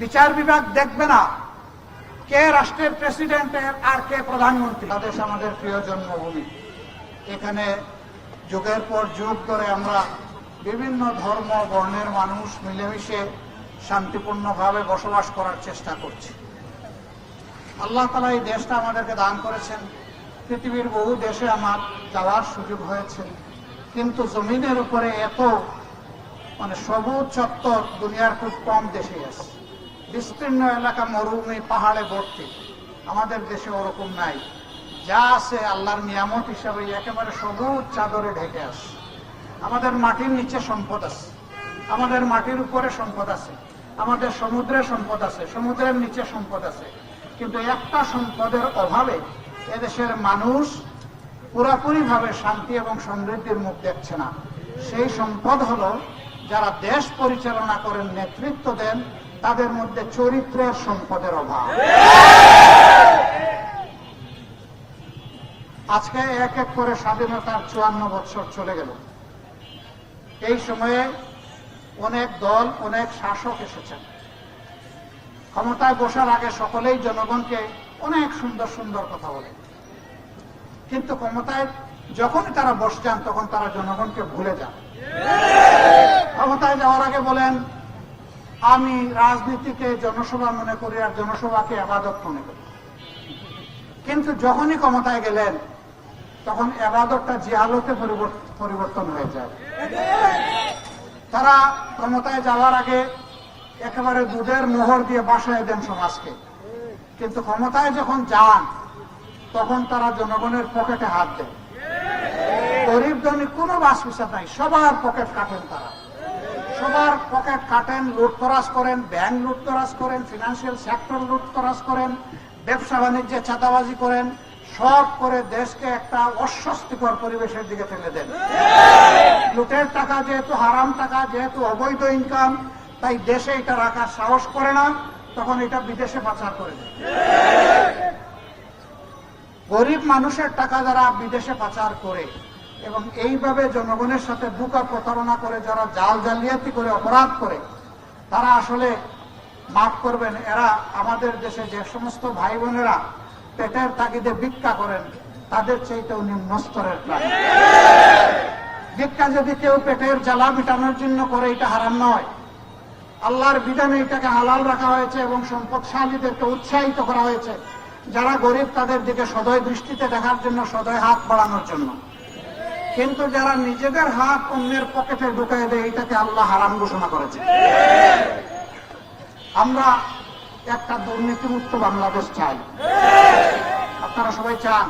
বিচার বিভাগ দেখবে না কে রাষ্ট্রের প্রেসিডেন্ট আর কে প্রধানমন্ত্রী। বাংলাদেশ আমাদের প্রিয় জন্মভূমি। এখানে যুগের পর যুগ ধরে আমরা বিভিন্ন ধর্ম বর্ণের মানুষ মিলেমিশে শান্তিপূর্ণভাবে বসবাস করার চেষ্টা করছি। আল্লাহ তাআলা এই দেশটা আমাদেরকে দান করেছেন। পৃথিবীর বহু দেশে আমার যাওয়ার সুযোগ হয়েছে, কিন্তু জমিনের উপরে এত সবুজ চত্বর দুনিয়ার খুব কম দেশে আছে। বিস্তীর্ণ এলাকা মরুভূমি পাহাড়ে ভর্তি, আমাদের দেশে ওরকম নাই। যা আছে আল্লাহর নিয়ামত হিসাবে একেবারে সবুজ চাদরে ঢেকে আছে। আমাদের মাটির নিচে সম্পদ আছে, আমাদের মাটির উপরে সম্পদ আছে, আমাদের সমুদ্রে সম্পদ আছে, সমুদ্রের নিচে সম্পদ আছে, কিন্তু একটা সম্পদের অভাবে এদেশের মানুষ পুরোপুরি ভাবে শান্তি এবং সমৃদ্ধির মুখ দেখছে না। সেই সম্পদ হলো যারা দেশ পরিচালনা করেন, নেতৃত্ব দেন, তাদের মধ্যে চরিত্রের সম্পদের অভাব। আজকে এক এক করে স্বাধীনতার 54 বছর চলে গেল। এই সময়ে অনেক দল, অনেক শাসক এসেছেন। ক্ষমতায় বসার আগে সকলেই জনগণকে অনেক সুন্দর সুন্দর কথা বলে, কিন্তু ক্ষমতায় যখনই তারা বসছেন তখন তারা জনগণকে ভুলে যান। ক্ষমতায় যাওয়ার আগে বলেন আমি রাজনীতিকে জনসভা মনে করি আর জনসভাকে ইবাদত মনে করি, কিন্তু যখনই ক্ষমতায় গেলেন তখন ইবাদতটা জিহালতে পরিবর্তন হয়ে যায়। তারা ক্ষমতায় যাওয়ার আগে একেবারে দুধের মোহর দিয়ে বাসায় দেন সমাজকে, কিন্তু ক্ষমতায় যখন যান তখন তারা জনগণের পকেটে হাত দেন। গরিব ধনী কোনো বাস বিচার নাই, সবার পকেট কাটেন। তারা সবার পকেট কাটেন, লুটতরাজ করেন, ব্যাংক লুটতরাজ করেন, ফিনান্সিয়াল সেক্টর লুটতরাজ করেন, ব্যবসা বাণিজ্যে চাঁদাবাজি করেন, সব করে দেশকে একটা অস্বস্তিকর পরিবেশের দিকে ঠেলে দেন। লুটের টাকা যেহেতু হারাম টাকা, যেহেতু অবৈধ ইনকাম, তাই দেশে এটা রাখার সাহস করে না, তখন এটা বিদেশে পাচার করে দেয়। গরিব মানুষের টাকা যারা বিদেশে পাচার করে এবং এইভাবে জনগণের সাথে বুকা প্রতারণা করে, যারা জাল জালিয়াতি করে অপরাধ করে, তারা আসলে মাফ করবেন, এরা আমাদের দেশে যে সমস্ত ভাই বোনেরা পেটের তাগিদে ভিক্ষা করেন তাদের চাইতেও নিম্ন স্তরের প্রাণী। ভিক্ষা যদি কেউ পেটের জ্বালা মিটানোর জন্য করে, এটা হারাম নয়। আল্লাহর বিধানে এটাকে হালাল রাখা হয়েছে এবং সম্পদশালীদেরকে উৎসাহিত করা হয়েছে যারা গরিব তাদের দিকে সদয় দৃষ্টিতে দেখার জন্য, সদয় হাত বাড়ানোর জন্য। কিন্তু যারা নিজেদের হাত অন্যের পকেটে ঢুকাই দেয়, এটাকে আল্লাহ হারাম ঘোষণা করেছে। আমরা একটা দুর্নীতিমুক্ত বাংলাদেশ চাই। আপনারা সবাই চান?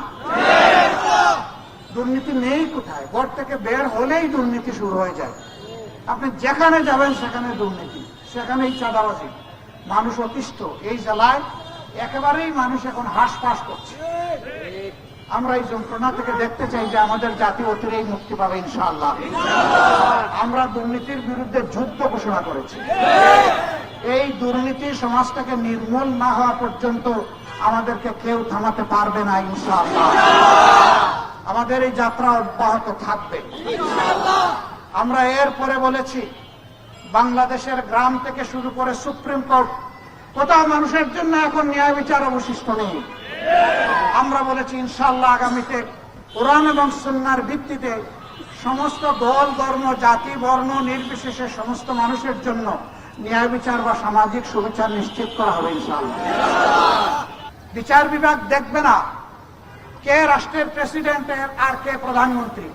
দুর্নীতি নেই কোথায়? ঘর থেকে বের হলেই দুর্নীতি শুরু হয়ে যায়। আপনি যেখানে যাবেন সেখানে দুর্নীতি, সেখানেই চাঁদাবাজি, মানুষ অতিষ্ঠ। এই জেলায় একেবারেই মানুষ এখন হাঁসফাঁস করছে। আমরা এই যন্ত্রণা থেকে দেখতে চাই যে আমাদের জাতি অচিরেই মুক্তি পাবে ইনশাআল্লাহ। আমরা দুর্নীতির বিরুদ্ধে যুদ্ধ ঘোষণা করেছি। এই দুর্নীতি সমাজটাকে নির্মূল না হওয়া পর্যন্ত আমাদেরকে কেউ থামাতে পারবে না ইনশাআল্লাহ। আমাদের এই যাত্রা অব্যাহত থাকবে আমরা এরপরে বলেছি বাংলাদেশের গ্রাম থেকে শুরু করে সুপ্রিম কোর্ট, কোথাও মানুষের জন্য এখন ন্যায় বিচার অবশিষ্ট নেই। আমরা বলেছি ইনশাআল্লাহ আগামীতে কোরআন এবং সুন্নাহর ভিত্তিতে সমস্ত দল, ধর্ম, জাতি, বর্ণ নির্বিশেষে সমস্ত মানুষের জন্য ন্যায় বিচার বা সামাজিক সুবিচার নিশ্চিত করা হবে ইনশাআল্লাহ। বিচার বিভাগ দেখবে না কে রাষ্ট্রের প্রেসিডেন্ট আর কে প্রধানমন্ত্রী।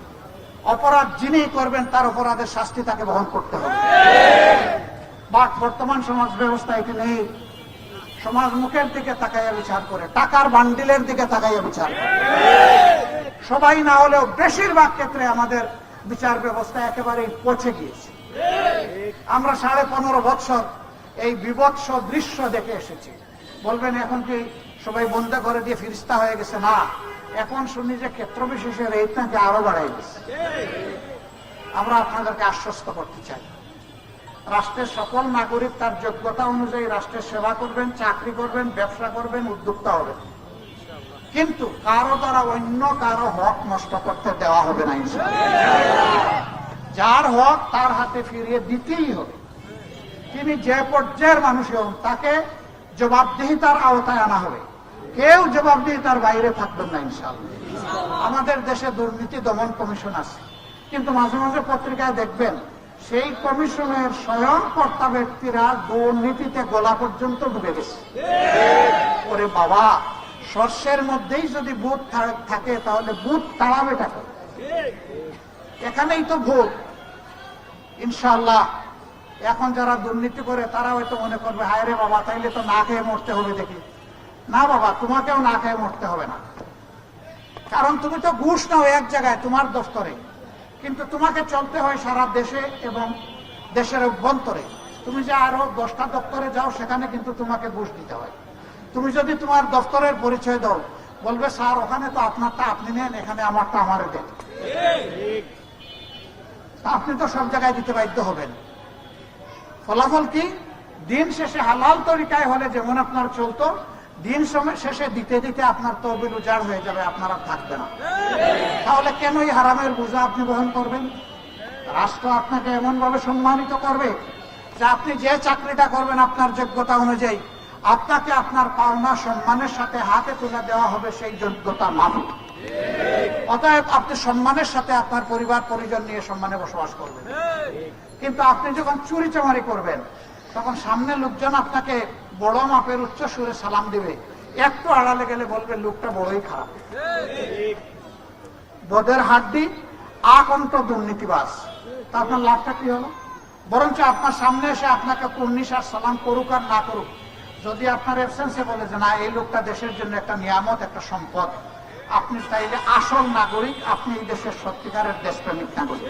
অপরাধ যিনি করবেন তার অপরাধের শাস্তি তাকে বহন করতে হবে। বাট বর্তমান সমাজ ব্যবস্থা এটি নেই। সমাজ মুখের দিকে তাকাইয়া বিচার করে, টাকার বান্ডিলের দিকে তাকাইয়া বিচার করে। সবাই না হলেও বেশিরভাগ ক্ষেত্রে আমাদের বিচার ব্যবস্থা একেবারে পচে গিয়েছে। আমরা 15.5 বছর এই বিভৎস দৃশ্য দেখে এসেছি। বলবেন এখন কি সবাই বন্ধ করে দিয়ে ফিরিস্তা হয়ে গেছে? না, এখন শুনি যে ক্ষেত্র বিশেষে রেট নাকি আরো বাড়াই গেছে। আমরা আপনাদেরকে আশ্বস্ত করতে চাই, রাষ্ট্রের সকল নাগরিক তার যোগ্যতা অনুযায়ী রাষ্ট্রের সেবা করবেন, চাকরি করবেন, ব্যবসা করবেন, উদ্যোক্তা হবেন, কিন্তু কারো দ্বারা অন্য কারো হক নষ্ট করতে দেওয়া হবে না ইনশাআল্লাহ। যার হক তার হাতে ফিরিয়ে দিতেই হবে। তিনি যে পর্যায়ের মানুষই হন তাকে জবাবদিহিতার আওতায় আনা হবে। কেউ জবাবদিহিতার বাইরে থাকবেন না ইনশাআল্লাহ। আমাদের দেশে দুর্নীতি দমন কমিশন আছে, কিন্তু মাঝে মাঝে পত্রিকায় দেখবেন সেই কমিশনের স্বয়ং কর্তা ব্যক্তিরা দুর্নীতিতে গলা পর্যন্ত ডুবে গেছে। ওরে বাবা, শস্যের মধ্যেই যদি ভূত থাকে তাহলে ভূত তাড়াবে টাকা, এখানেই তো ভূত। ইনশাআল্লাহ এখন যারা দুর্নীতি করে তারা হয়তো মনে করবে হায় রে বাবা, তাইলে তো না খেয়ে মরতে হবে। দেখি না বাবা, তোমাকেও না খেয়ে মরতে হবে না, কারণ তুমি তো ঘুষ নাও এক জায়গায় তোমার দফতরে, কিন্তু তোমাকে চলতে হয় সারা দেশে এবং দেশের অভ্যন্তরে। তুমি যে আরো 10টা দপ্তরে যাও সেখানে কিন্তু তোমাকে ঘুষ দিতে হয়। তুমি যদি তোমার দপ্তরের পরিচয় দাও, বলবে স্যার ওখানে তো আপনারটা আপনি নেন, এখানে আমারটা আমারে দেন। আপনি তো সব জায়গায় দিতে বাধ্য হবেন। ফলাফল কি? দিন শেষে হালাল তরিকায় হলে যেমন আপনার চলতো, দিন শেষে দিতে দিতে আপনার তহবিল উজাড় হয়ে যাবে, আপনার আর থাকবে না। তাহলে কেন এই হারামের বোঝা আপনি বহন করবেন? রাষ্ট্র আপনাকে এমন ভাবে সম্মানিত করবে যে আপনি যে চাকরিটা করবেন আপনার যোগ্যতা অনুযায়ী আপনাকে আপনার পাওনা সম্মানের সাথে হাতে তুলে দেওয়া হবে সেই যোগ্যতা মাফিক। অতএব আপনি সম্মানের সাথে আপনার পরিবার পরিজন নিয়ে সম্মানে বসবাস করবেন। কিন্তু আপনি যখন চুরি চামারি করবেন তখন সামনে লোকজন আপনাকে বড় মাপের উচ্চ সুরে সালাম দিবে, একটু আড়ালে গেলে বলবে লোকটা বড়ই খারাপ, বদের হাড্ডি, আকন্ত দুর্নীতিবাজ। তা আপনার লাভটা কি হলো? বরঞ্চ আপনার সামনে এসে আপনাকে কুর্নিশ আর সালাম করুক আর না করুক, যদি আপনার অ্যাবসেন্সে বলে যে না এই লোকটা দেশের জন্য একটা নিয়ামত, একটা সম্পদ, আপনি তাইলে আসল নাগরিক, আপনি এই দেশের সত্যিকারের দেশপ্রেমিক নাগরিক।